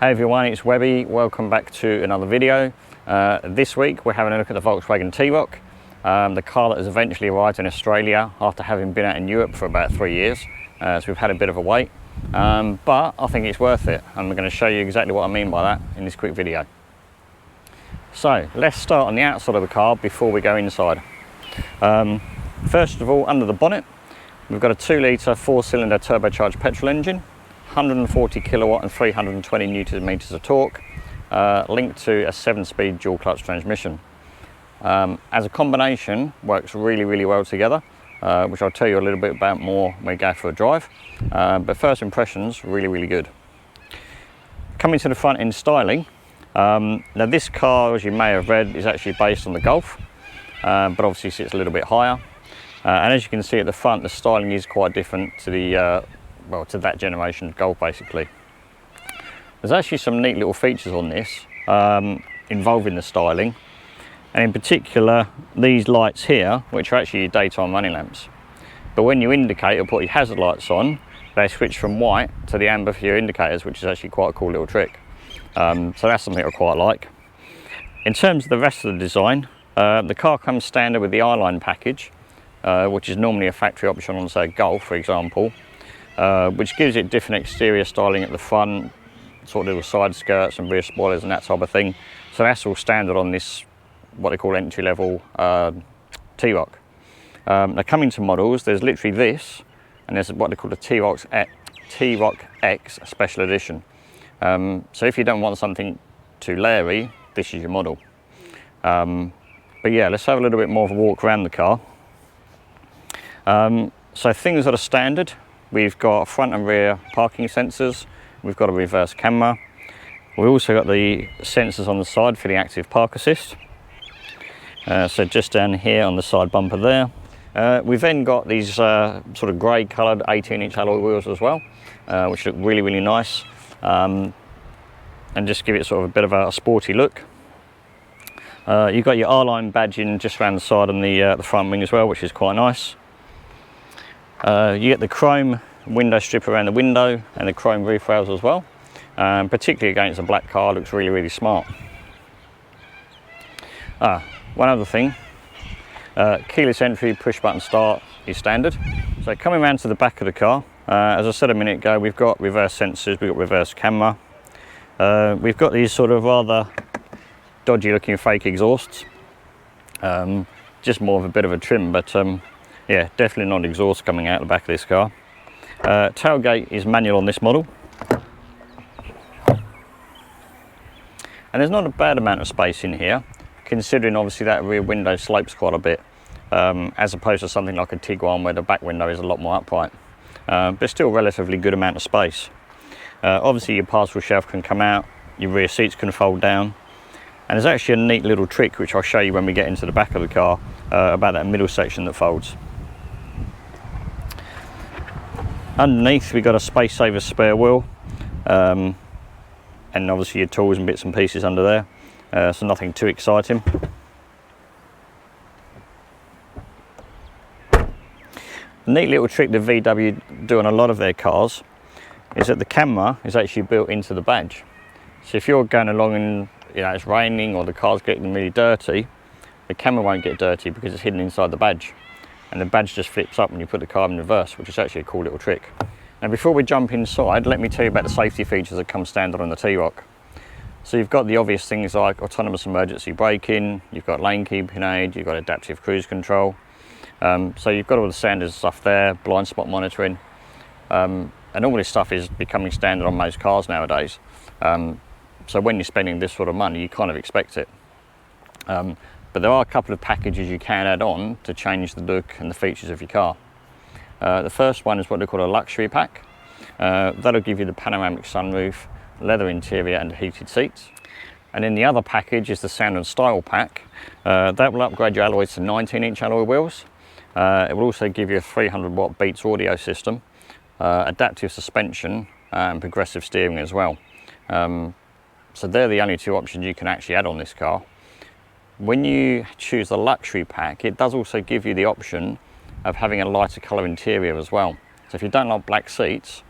Hey everyone, it's Webby. Welcome back to another video. This week we're having a look at the Volkswagen T-Roc, the car that has eventually arrived in Australia after having been out in Europe for about 3 years. So we've had a bit of a wait, but I think it's worth it, and we're going to show you exactly what I mean by that in this quick video. So let's start on the outside of the car before we go inside. First of all, under the bonnet, we've got a 2-litre 4-cylinder turbocharged petrol engine, 140 kilowatt and 320 newton meters of torque, linked to a 7-speed dual clutch transmission. As a combination, works really well together, which I'll tell you a little bit about more when we go for a drive. But first impressions, really good. Coming to the front end styling, now this car, as you may have read, is actually based on the Golf, but obviously sits a little bit higher. And as you can see at the front, the styling is quite different to the to that generation of Golf, basically. There's actually some neat little features on this involving the styling, and in particular these lights here, which are actually your daytime running lamps. But when you indicate or put your hazard lights on, they switch from white to the amber for your indicators, which is actually quite a cool little trick. So that's something I quite like. In terms of the rest of the design, the car comes standard with the I-Line package, which is normally a factory option on, say, Golf, for example, which gives it different exterior styling at the front, sort of little side skirts and rear spoilers and that type of thing. So that's all standard on this, what they call entry-level T-Roc. Now coming to models, there's literally this, and there's what they call the T-Roc X Special Edition. So if you don't want something too leery, this is your model. But yeah, let's have a little bit more of a walk around the car. So things that are standard, we've got front and rear parking sensors, we've got a reverse camera, we've also got the sensors on the side for the active park assist. So just down here on the side bumper there. We've then got these sort of grey coloured 18-inch alloy wheels as well, which look really nice, and just give it sort of a bit of a sporty look. You've got your R-Line badging just around the side and the front wing as well, which is quite nice. You get the chrome window strip around the window and the chrome roof rails as well, particularly against a black car, looks really smart. One other thing, keyless entry, push button start is standard. So coming around to the back of the car, as I said a minute ago, we've got reverse sensors, we've got reverse camera, we've got these sort of rather dodgy looking fake exhausts, just more of a bit of a trim, but yeah, definitely not exhaust coming out the back of this car. Tailgate is manual on this model, and there's not a bad amount of space in here, considering obviously that rear window slopes quite a bit, as opposed to something like a Tiguan where the back window is a lot more upright, but still relatively good amount of space. Obviously your parcel shelf can come out, your rear seats can fold down, and there's actually a neat little trick which I'll show you when we get into the back of the car, about that middle section that folds. Underneath we've got a space saver spare wheel, and obviously your tools and bits and pieces under there, so nothing too exciting. A neat little trick the VW do on a lot of their cars is that the camera is actually built into the badge. So if you're going along and it's raining or the car's getting really dirty, the camera won't get dirty because it's hidden inside the badge, and the badge just flips up when you put the car in reverse, which is actually a cool little trick. Now before we jump inside, let me tell you about the safety features that come standard on the T-Roc. So you've got the obvious things like autonomous emergency braking, you've got lane keeping aid, you've got adaptive cruise control, so you've got all the standard stuff there, blind spot monitoring, and all this stuff is becoming standard on most cars nowadays. So when you're spending this sort of money, you kind of expect it. But there are a couple of packages you can add on to change the look and the features of your car. The first one is what they call a luxury pack. That'll give you the panoramic sunroof, leather interior and heated seats. And then the other package is the sound and style pack. That will upgrade your alloys to 19-inch alloy wheels. It will also give you a 300-watt Beats audio system, adaptive suspension and progressive steering as well. So they're the only two options you can actually add on this car. When you choose the luxury pack, it does also give you the option of having a lighter colour interior as well. So if you don't like black seats,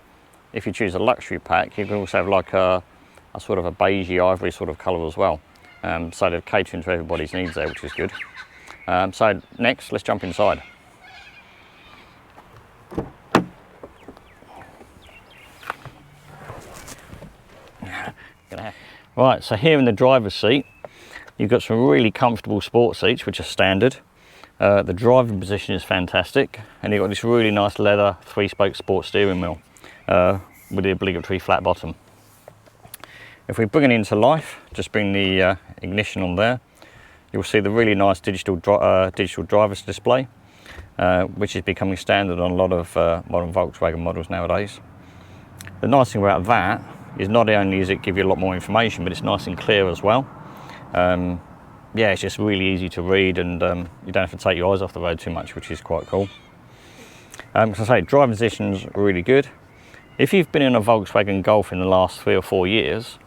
if you choose a luxury pack, you can also have like a a sort of a beigey ivory sort of colour as well. So they're catering to everybody's needs there, which is good. So next, let's jump inside. Right, so here in the driver's seat, you've got some really comfortable sports seats, which are standard. The driving position is fantastic, and you've got this really nice leather 3-spoke sports steering wheel with the obligatory flat bottom. If we bring it into life, just bring the ignition on there, you'll see the really nice digital driver's display, which is becoming standard on a lot of modern Volkswagen models nowadays. The nice thing about that is not only does it give you a lot more information, but it's nice and clear as well. Yeah, it's just really easy to read, and you don't have to take your eyes off the road too much, which is quite cool. As I say, driving position's really good. If you've been in a Volkswagen Golf in the last 3 or 4 years,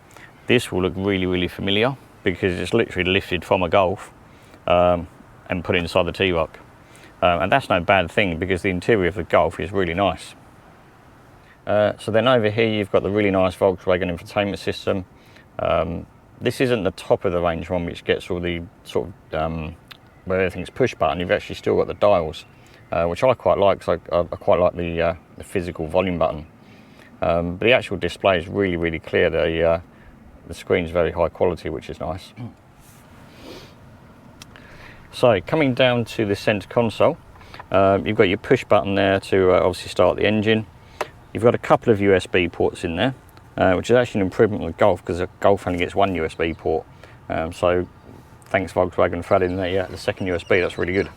this will look really, really familiar, because it's literally lifted from a Golf and put inside the T-Roc. And that's no bad thing, because the interior of the Golf is really nice. So then over here you've got the really nice Volkswagen infotainment system. This isn't the top of the range one, which gets all the sort of where everything's push button. You've actually still got the dials, which I quite like, because I quite like the physical volume button. But the actual display is really, really clear. The screen's very high quality, which is nice. So coming down to the centre console, you've got your push button there to obviously start the engine. You've got a couple of USB ports in there, which is actually an improvement with Golf, because the Golf only gets one USB port. So thanks Volkswagen for adding the second USB, that's really good.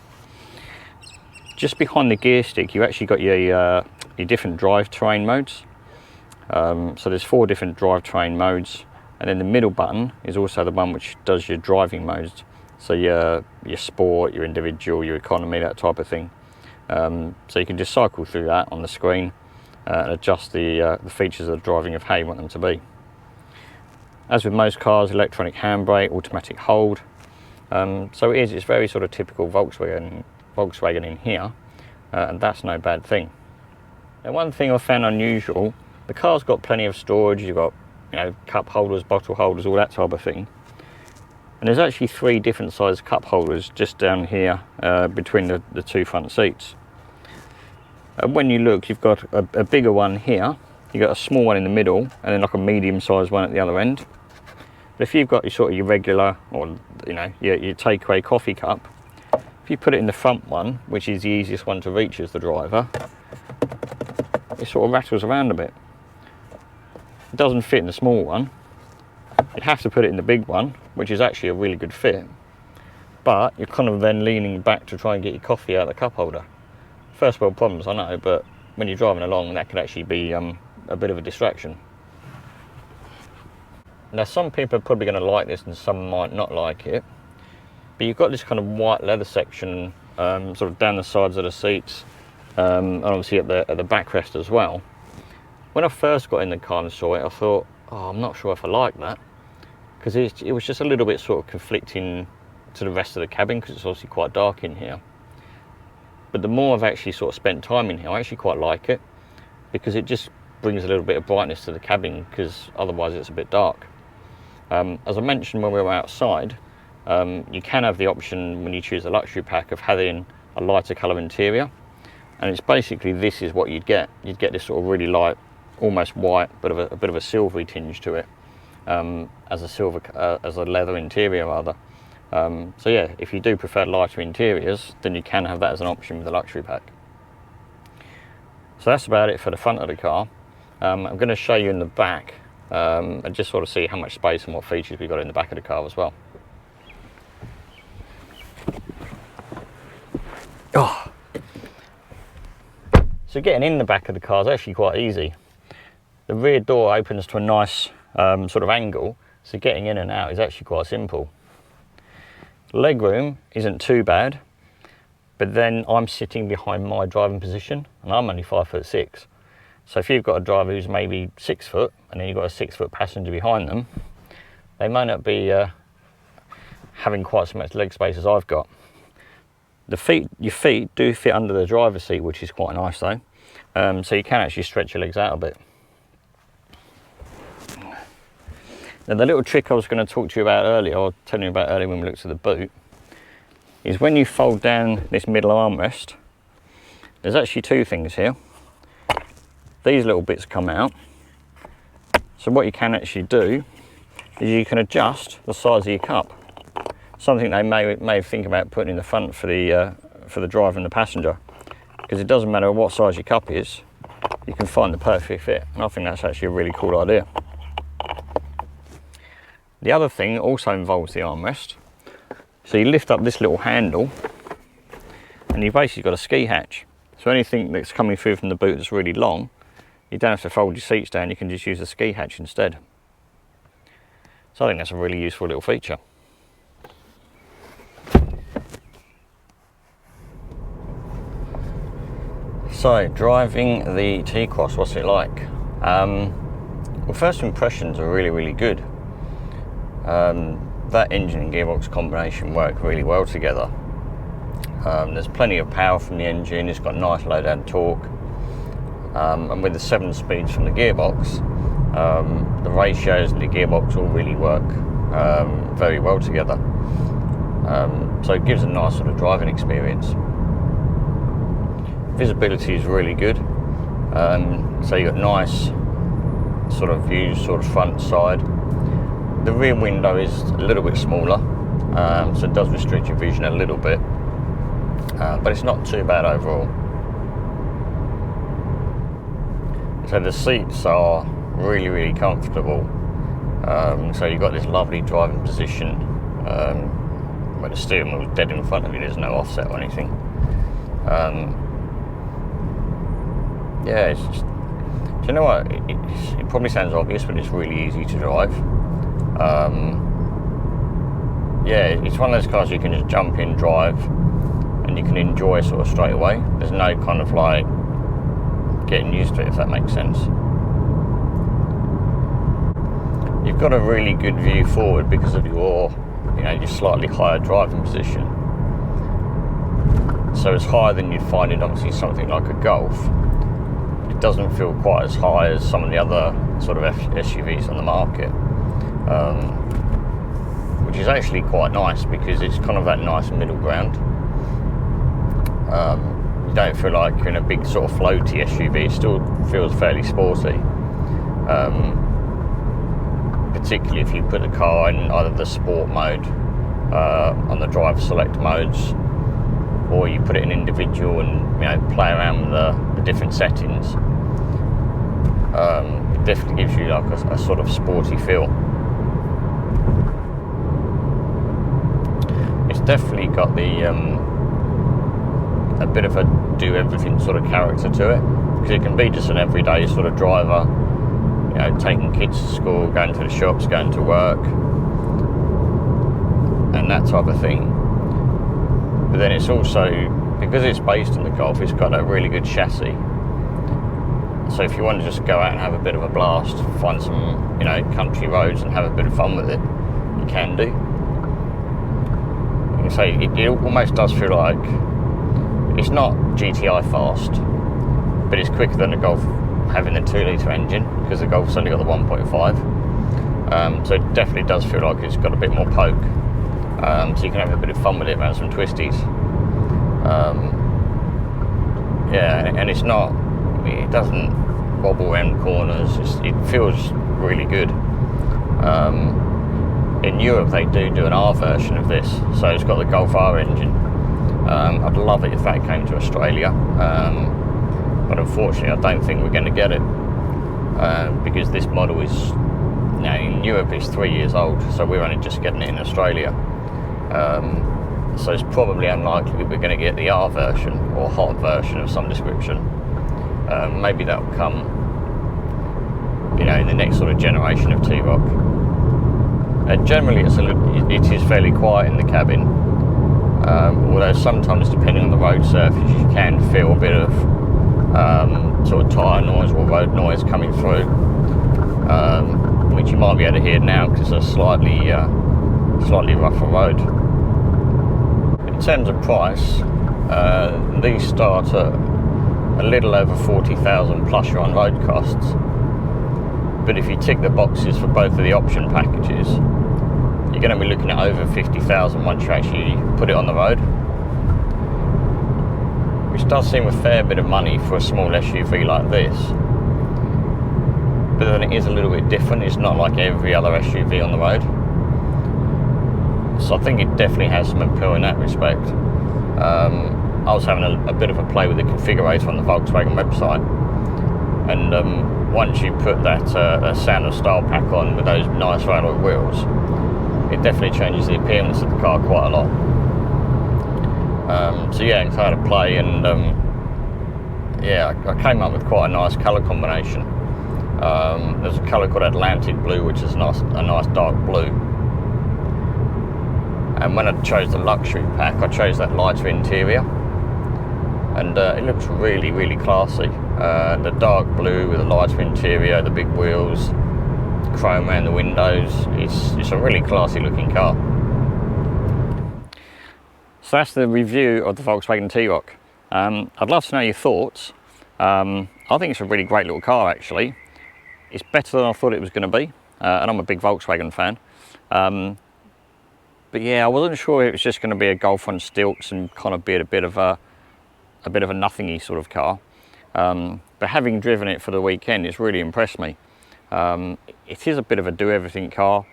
Just behind the gear stick, you actually got your different drivetrain modes. So there's 4 different drivetrain modes, and then the middle button is also the one which does your driving modes. So your sport, your individual, your economy, that type of thing. So you can just cycle through that on the screen and adjust the features of the driving of how you want them to be. As with most cars, electronic handbrake, automatic hold. So it's very sort of typical Volkswagen in here, and that's no bad thing. Now, one thing I found unusual, the car's got plenty of storage. You've got, you know, cup holders, bottle holders, all that type of thing. And there's actually 3 different size cup holders just down here between the 2 front seats. When you look, you've got a bigger one here, you've got a small one in the middle, and then like a medium-sized one at the other end. But if you've got your regular, or you know, your takeaway coffee cup, if you put it in the front one, which is the easiest one to reach as the driver, it sort of rattles around a bit. It doesn't fit in the small one. You'd have to put it in the big one, which is actually a really good fit. But you're kind of then leaning back to try and get your coffee out of the cup holder. First world problems, I know, but when you're driving along, that could actually be a bit of a distraction. Now, some people are probably going to like this and some might not like it, but you've got this kind of white leather section sort of down the sides of the seats, and obviously at the backrest as well. When I first got in the car and saw it, I thought, oh, I'm not sure if I like that, because it was just a little bit sort of conflicting to the rest of the cabin, because it's obviously quite dark in here. But the more I've actually sort of spent time in here, I actually quite like it, because it just brings a little bit of brightness to the cabin, because otherwise it's a bit dark. As I mentioned when we were outside, you can have the option when you choose the luxury pack of having a lighter colour interior, and it's basically this is what you'd get. You'd get this sort of really light, almost white, but a bit of a silvery tinge to it, as a leather interior rather. So yeah, if you do prefer lighter interiors, then you can have that as an option with the luxury pack. So that's about it for the front of the car. I'm going to show you in the back and just sort of see how much space and what features we've got in the back of the car as well. Oh. So getting in the back of the car is actually quite easy. The rear door opens to a nice sort of angle, so getting in and out is actually quite simple. Leg room isn't too bad, but then I'm sitting behind my driving position and I'm only 5'6". So if you've got a driver who's maybe 6 foot and then you've got a 6 foot passenger behind them, they may not be having quite so much leg space as I've got. Your feet do fit under the driver's seat, which is quite nice though. So you can actually stretch your legs out a bit. Now the little trick I was going to talk to you about earlier, or tell you about earlier when we looked at the boot, is when you fold down this middle armrest, there's actually two things here. These little bits come out. So what you can actually do is you can adjust the size of your cup. Something they may think about putting in the front for the driver and the passenger, because it doesn't matter what size your cup is, you can find the perfect fit, and I think that's actually a really cool idea. The other thing also involves the armrest. So you lift up this little handle and you've basically got a ski hatch. So anything that's coming through from the boot that's really long, you don't have to fold your seats down, you can just use the ski hatch instead. So I think that's a really useful little feature. So driving the T-Cross, what's it like? Well, first impressions are really good. That engine and gearbox combination work really well together. There's plenty of power from the engine, it's got nice low down torque, and with the 7 speeds from the gearbox, the ratios of the gearbox all really work very well together. So it gives a nice sort of driving experience. Visibility is really good, so you've got nice sort of views, sort of front, side. The rear window is a little bit smaller, so it does restrict your vision a little bit, but it's not too bad overall. So the seats are really comfortable, so you've got this lovely driving position where the steering wheel is dead in front of you, there's no offset or anything. Yeah, it's just, do you know what, it probably sounds obvious, but it's really easy to drive. Yeah, it's one of those cars you can just jump in, drive, and you can enjoy sort of straight away. There's no kind of like getting used to it, if that makes sense. You've got a really good view forward because of your slightly higher driving position. So it's higher than you'd find in obviously something like a Golf. It doesn't feel quite as high as some of the other sort of SUVs on the market. Which is actually quite nice because it's kind of that nice middle ground. You don't feel like you're in a big sort of floaty SUV, it still feels fairly sporty. Particularly if you put the car in either the sport mode on the drive select modes, or you put it in individual and play around with the different settings. It definitely gives you like a sort of sporty feel. It's definitely got the a bit of a do everything sort of character to it, because it can be just an everyday sort of driver, taking kids to school, going to the shops, going to work, and that type of thing. But then it's also, because it's based on the Golf, it's got a really good chassis. So if you want to just go out and have a bit of a blast, find some country roads and have a bit of fun with it, you can do. So it almost does feel like it's not GTI fast, but it's quicker than the Golf having the 2-litre engine, because the Golf's only got the 1.5. So it definitely does feel like it's got a bit more poke. So you can have a bit of fun with it around some twisties. Yeah, and it doesn't wobble around corners, it feels really good. In Europe they do an R version of this, so it's got the Golf R engine. I'd love it if that came to Australia, but unfortunately I don't think we're going to get it, because this model is, in Europe it's 3 years old, so we're only just getting it in Australia. So it's probably unlikely that we're going to get the R version or hot version of some description. Maybe that will come, in the next sort of generation of T-Roc. Generally, it is fairly quiet in the cabin, although sometimes, depending on the road surface, you can feel a bit of sort of tyre noise or road noise coming through, which you might be able to hear now because it's a slightly rougher road. In terms of price, these start at a little over 40,000 plus your on-road costs. But if you tick the boxes for both of the option packages, you're going to be looking at over 50,000 once you actually put it on the road, which does seem a fair bit of money for a small SUV like this. But then it is a little bit different. It's not like every other SUV on the road. So I think it definitely has some appeal in that respect. I was having a bit of a play with the configurator on the Volkswagen website, and once you put that Sound of Style pack on with those nice alloy wheels, it definitely changes the appearance of the car quite a lot. So yeah, I had a play, and yeah, I came up with quite a nice colour combination. There's a colour called Atlantic Blue, which is a nice dark blue. And when I chose the luxury pack, I chose that lighter interior, and it looks really, really classy. The dark blue with the lighter interior, the big wheels, chrome around the windows. It's a really classy looking car. So that's the review of the Volkswagen T-Roc. I'd love to know your thoughts. I think it's a really great little car, actually. It's better than I thought it was going to be, and I'm a big Volkswagen fan. But yeah, I wasn't sure it was just going to be a Golf on stilts and kind of be a bit of a nothingy sort of car. But having driven it for the weekend, it's really impressed me. It is a bit of a do-everything car.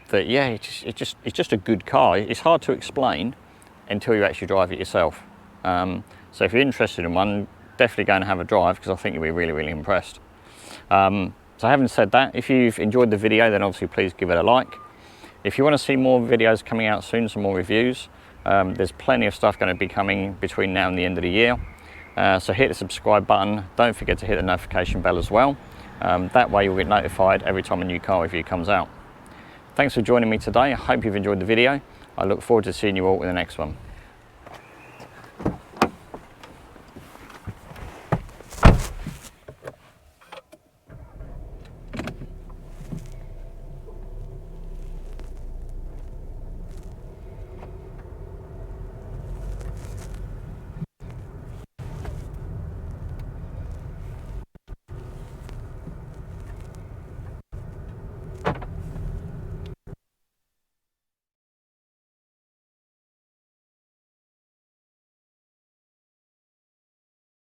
But yeah, it's just a good car. It's hard to explain until you actually drive it yourself. So if you're interested in one, definitely go and have a drive, because I think you'll be really, really impressed. So having said that, if you've enjoyed the video, then obviously please give it a like. If you want to see more videos coming out soon, some more reviews, there's plenty of stuff going to be coming between now and the end of the year. So hit the subscribe button. Don't forget to hit the notification bell as well. That way you'll get notified every time a new car review comes out. Thanks for joining me today. I hope you've enjoyed the video. I look forward to seeing you all in the next one.